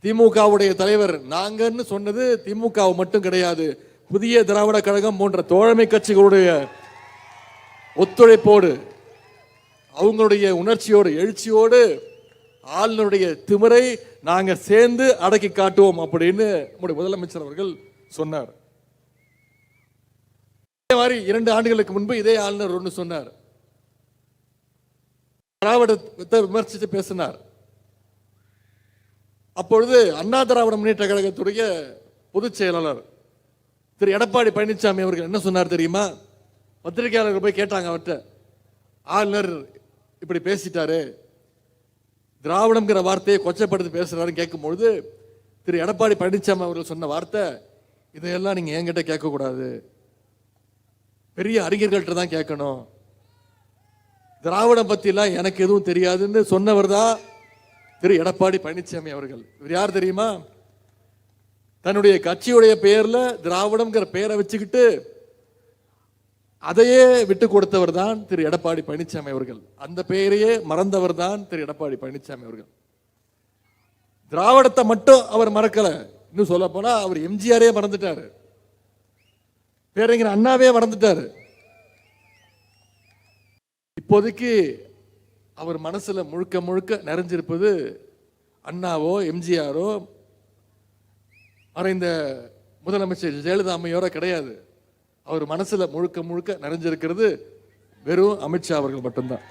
திமுகவுடைய தலைவர் நாங்கன்னு சொன்னது திமுக மட்டும் கிடையாது, புதிய திராவிட கழகம் போன்ற தோழமை கட்சிகளுடைய ஒத்துழைப்போடு, அவங்களுடைய உணர்ச்சியோடு, எழுச்சியோடு ஆளுநருடைய திமிரை நாங்க சேர்ந்து அடக்கி காட்டுவோம் அப்படின்னு நம்முடைய முதலமைச்சர் அவர்கள் சொன்னார். இதே மாதிரி 2 ஆண்டுகளுக்கு முன்பு இதே ஆளுநர் ஒன்று சொன்னார். திராவிடத்தை விமர்சித்து பேசினார். அப்பொழுது அண்ணா திராவிட முன்னேற்ற கழகத்துடைய பொதுச் செயலாளர் திரு எடப்பாடி பழனிசாமி அவர்கள் என்ன சொன்னார் தெரியுமா? பத்திரிகையாளர்கள் போய் கேட்டாங்க அவர்கிட்ட, ஆளுநர் இப்படி பேசிட்டாரு, திராவிடம்ங்கிற வார்த்தையை கொச்சப்படுத்தி பேசுறாருன்னு கேட்கும்பொழுது திரு எடப்பாடி பழனிசாமி அவர்கள் சொன்ன வார்த்தை, இதையெல்லாம் நீங்க என்கிட்ட கேட்கக்கூடாது, பெரிய அறிஞர்கள்ட்ட தான் கேட்கணும், திராவிடம் பத்திலாம் எனக்கு எதுவும் தெரியாதுன்னு சொன்னவர் தான் திரு எடப்பாடி பழனிசாமி அவர்கள். இவர் யார் தெரியுமா? தன்னுடைய கட்சியுடைய பெயர்ல திராவிடம்ங்கிற பெயரை வச்சுக்கிட்டு அதையே விட்டு கொடுத்தவர் தான் திரு எடப்பாடி பழனிசாமி அவர்கள். அந்த பெயரையே மறந்தவர் தான் திரு எடப்பாடி பழனிசாமி அவர்கள். திராவிடத்தை மட்டும் அவர் மறக்கல, இன்னும் சொல்ல போனா அவர் எம்ஜிஆரே மறந்துட்டாரு, பேரறிஞர் அண்ணாவே மறந்துட்டாரு. இப்போதைக்கு அவர் மனசுல முழுக்க முழுக்க நிறைஞ்சிருப்பது அண்ணாவோ எம்ஜிஆரோ மறைந்த முதலமைச்சர் ஜெயலலிதா அம்மையோரோ கிடையாது. அவர் மனசுல முழுக்க முழுக்க நிறைஞ்சிருக்கிறது வெறும் அமித்ஷா அவர்கள் மட்டும்தான்.